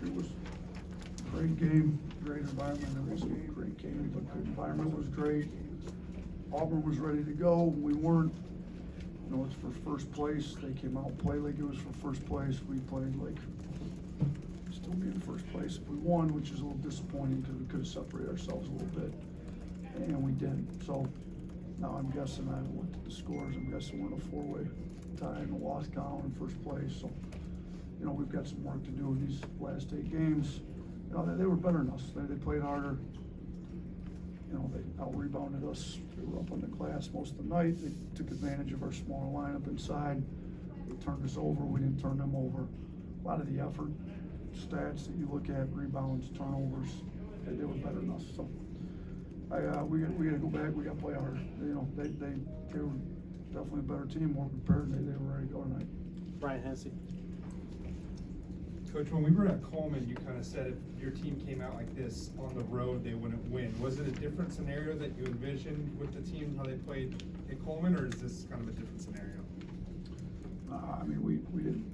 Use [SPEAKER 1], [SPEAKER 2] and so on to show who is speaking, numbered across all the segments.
[SPEAKER 1] it was a great game, great environment. It was a great game, but the environment was great. Auburn was ready to go. We weren't. You know, it's for first place. They came out and played like it was for first place. We played like still be in first place if we won, which is a little disappointing because we could have separated ourselves a little bit, and we didn't. So now I'm guessing, I haven't looked at the scores, I'm guessing we're in a four-way tie in the loss column in first place. So, you know, we've got some work to do in these last 8 games. You know, they were better than us. They played harder. You know, they out-rebounded us. They were up on the glass most of the night. They took advantage of our smaller lineup inside. They turned us over. We didn't turn them over. A lot of the effort stats that you look at, rebounds, turnovers, they were better than us. So we got to go back. We got to play harder. You know, they were definitely a better team, more prepared. They were ready to go tonight.
[SPEAKER 2] Brian Hennessy.
[SPEAKER 3] Coach, when we were at Coleman, you kind of said if your team came out like this on the road, they wouldn't win. Was it a different scenario that you envisioned with the team, how they played at Coleman, or is this kind of a different scenario?
[SPEAKER 1] I mean, we didn't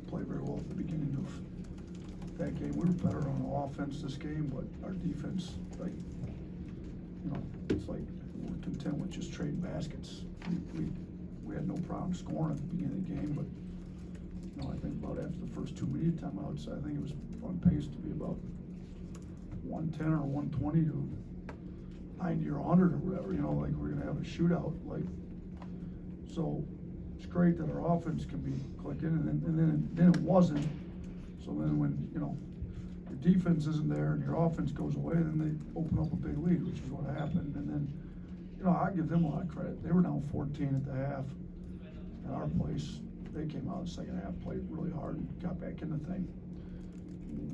[SPEAKER 1] play very well at the beginning of that game. We were better on offense this game, but our defense, like, you know, it's like we're content with just trading baskets. We had no problem scoring at the beginning of the game, but you know, I think about after the first 2 media timeouts, I think it was on pace to be about 110 or 120 to 90 or 100 or whatever. You know, like we're gonna have a shootout. Like, so it's great that our offense can be clicking, and then it wasn't. So then when, you know, your defense isn't there and your offense goes away, then they open up a big lead, which is what happened. And then, you know, I give them a lot of credit. They were down 14 at the half at our place. They came out in the second half, played really hard, and got back in the thing.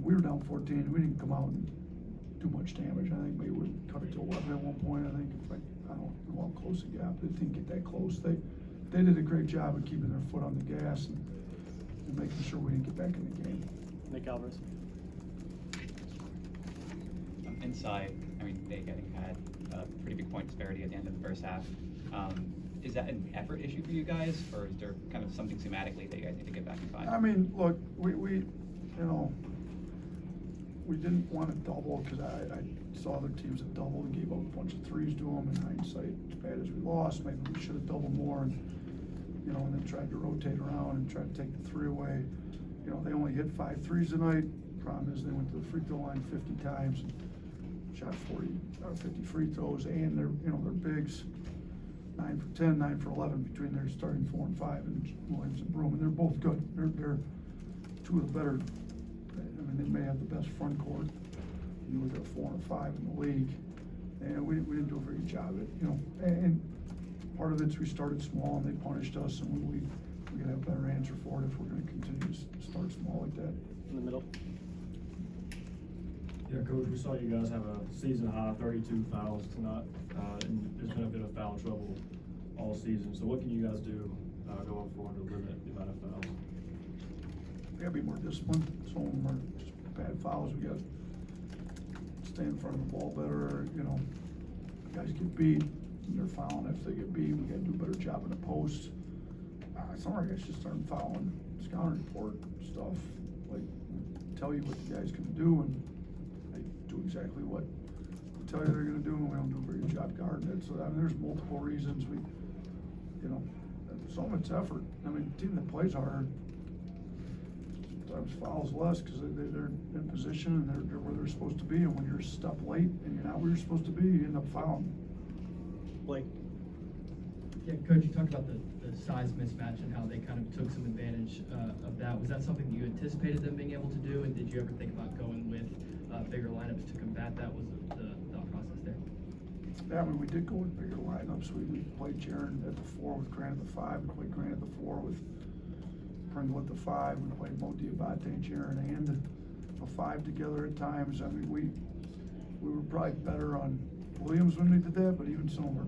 [SPEAKER 1] We were down 14. We didn't come out and do much damage. I think maybe we cut it to 11 at one point. I think, I don't know how close it got, but it didn't get that close. They did a great job of keeping their foot on the gas and making sure we didn't get back in the game.
[SPEAKER 2] Nick Alvarez.
[SPEAKER 4] Inside, I mean, they getting had a pretty big point disparity at the end of the first half. Is that an effort issue for you guys, or is there kind of something schematically that you guys need to get back in five?
[SPEAKER 1] I mean, look, we you know, we didn't want to double because I saw other teams that doubled and gave up a bunch of threes to them. In hindsight, as bad as we lost, maybe we should have doubled more, and you know, and then tried to rotate around and try to take the 3 away. You know, they only hit 5 threes tonight. Problem is they went to the free throw line 50 times and shot 40 or 50 free throws, and they're, you know, their bigs 9 for 10, 9 for 11 between their starting 4 and 5, and Williams and Broom, and they're both good. They're 2 of the better. I mean, they may have the best front court. You look at 4 and 5 in the league, and we didn't do a very good job of it, you know. And part of it's we started small and they punished us, and we gotta have a better answer for it if we're gonna continue to start small like that.
[SPEAKER 2] In the middle.
[SPEAKER 5] Yeah, Coach, we saw you guys have a season high 32 fouls tonight, and there's been a bit of foul trouble all season. So what can you guys do going forward to limit the amount of fouls?
[SPEAKER 1] We gotta be more disciplined. Some of them are just bad fouls. We gotta stay in front of the ball better. You know, guys get beat, and they're fouling if they get beat. We gotta do a better job in the post. Some of our guys just aren't fouling. Scouting report stuff, like tell you what the guys can do, and they do exactly what we tell you they're gonna do, and we don't do a very good job guarding it. So I mean, there's multiple reasons we, you know, some of it's effort. I mean, the team that plays hard sometimes fouls less because they're in position and they're where they're supposed to be. And when you're a step late and you're not where you're supposed to be, you end up fouling.
[SPEAKER 2] Blake.
[SPEAKER 6] Yeah, Coach, you talked about the size mismatch and how they kind of took some advantage of that. Was that something you anticipated them being able to do, and did you ever think about going with bigger lineups to combat that? Was the thought process there?
[SPEAKER 1] Yeah, I mean, we did go with bigger lineups. We played Jaron at the 4 with Grant at the 5. We played Grant at the 4 with Pringle at the 5. We played Mo Diabate, Jaron, and the 5 together at times. I mean, we were probably better on Williams when we did that, but even some of our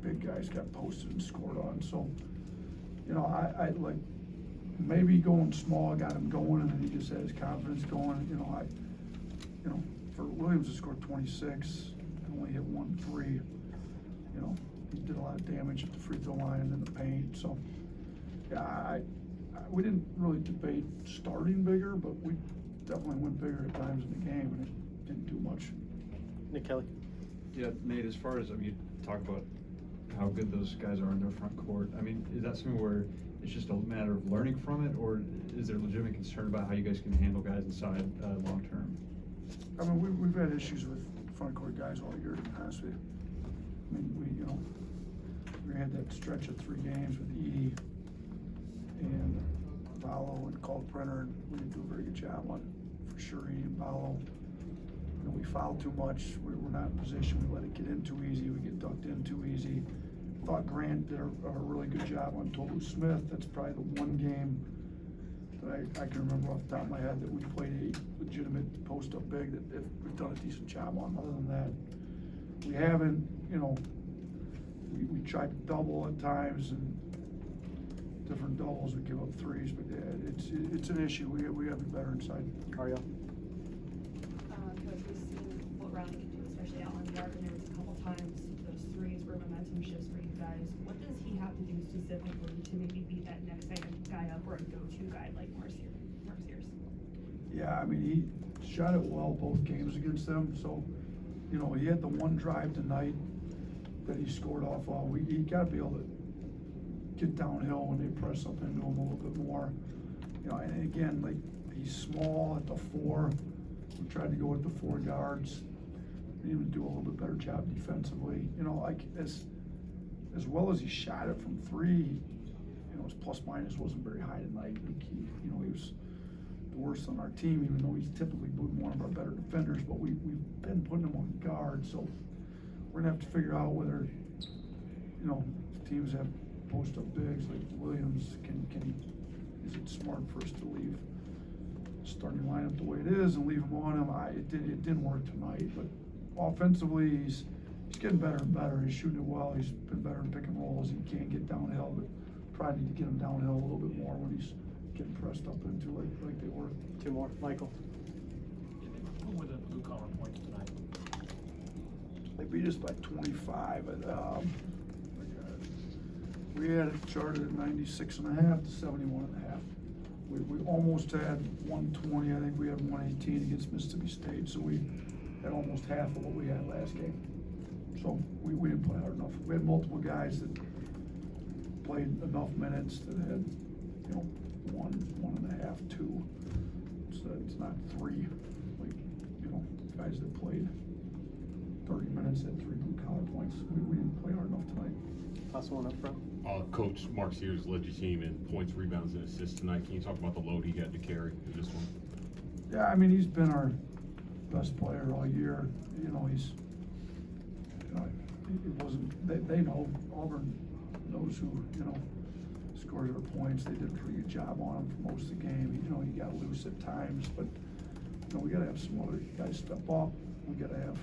[SPEAKER 1] big guys got posted and scored on. So, you know, I like maybe going small got him going, and then he just had his confidence going. You know, for Williams to score 26 and only hit 1 3, you know, he did a lot of damage at the free throw line and in the paint. So, yeah, we didn't really debate starting bigger, but we definitely went bigger at times in the game, and it didn't do much.
[SPEAKER 2] Nick Kelly.
[SPEAKER 7] Yeah, Nate, as far as, I mean, you talk about how good those guys are in their front court, I mean, is that something where it's just a matter of learning from it, or is there legitimate concern about how you guys can handle guys inside, long term?
[SPEAKER 1] I mean, we've had issues with front court guys all year, to be honest with you. I mean, we had that stretch of 3 games with E and Paolo and Kalkbrenner, and we didn't do a very good job on, for sure, E and Paolo. You know, we fouled too much, we're not in position, we let it get in too easy, we get ducked in too easy. Thought Grant did a really good job on Tolu Smith. That's probably the one game that I can remember off the top of my head that we played a legitimate post-up big that we've done a decent job on. Other than that, we haven't, you know, we tried to double at times and different doubles, we give up threes, but yeah, it's an issue. We have to be better inside.
[SPEAKER 2] Ariel.
[SPEAKER 8] Coach, we've seen what Riley can do, especially out on the arc, and there was a couple times those threes were momentum shifts for you guys. What does he have to do specifically to maybe beat that next guy up or a go-to guy like Mercier's?
[SPEAKER 1] Yeah, I mean, he shot it well both games against them, so, you know, he had the one drive tonight that he scored off of. He gotta be able to get downhill when they press something into him a little bit more. You know, and again, like, he's small at the 4. We tried to go with the 4 guards. We need to do a little bit better job defensively. You know, like, as well as he shot it from 3, you know, his plus minus wasn't very high tonight. Like, he was the worst on our team, even though he's typically been one of our better defenders, but we've been putting him on guard, so we're gonna have to figure out whether, you know, teams have post-up bigs like Williams, is it smart for us to leave starting lineup the way it is and leave him on him? It didn't work tonight, but offensively, he's getting better and better. He's shooting it well. He's been better in pick and rolls. He can't get downhill, but probably need to get him downhill a little bit more when he's getting pressed up into like they were.
[SPEAKER 2] 2 more. Michael.
[SPEAKER 5] What were the blue collar points tonight?
[SPEAKER 1] They beat us by 25. We had it charted at 96.5 to 71.5. We almost had 120. I think we had 118 against Mississippi State, so we had almost half of what we had last game. So we didn't play hard enough. We had multiple guys that played enough minutes that had, you know, 1.5, 2. So it's not 3. Like, you know, guys that played 30 minutes had 3 blue collar points. We didn't play hard enough tonight.
[SPEAKER 2] Last one up front.
[SPEAKER 9] Coach Mark Sears led your team in points, rebounds, and assists tonight. Can you talk about the load he had to carry in this one?
[SPEAKER 1] Yeah, I mean, he's been our best player all year. You know, you know, it wasn't, they know, Auburn knows who, you know, scores our points. They did a pretty good job on him for most of the game. You know, he got loose at times, but, you know, we gotta have some other guys step up. We gotta have,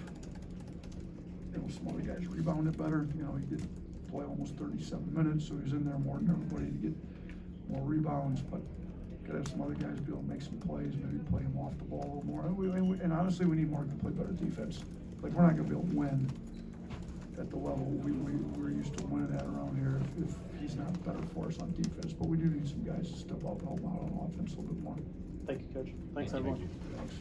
[SPEAKER 1] you know, some other guys rebound it better. You know, he did play almost 37 minutes, so he's in there more than everybody to get more rebounds, but gotta have some other guys be able to make some plays, maybe play him off the ball a little more. And honestly, we need Mark to play better defense. Like, we're not gonna be able to win at the level we're used to winning at around here if he's not better for us on defense, but we do need some guys to step up and help out on offense a little bit more.
[SPEAKER 2] Thank you, Coach. Thanks, everyone.
[SPEAKER 9] Thank you.
[SPEAKER 1] Thanks.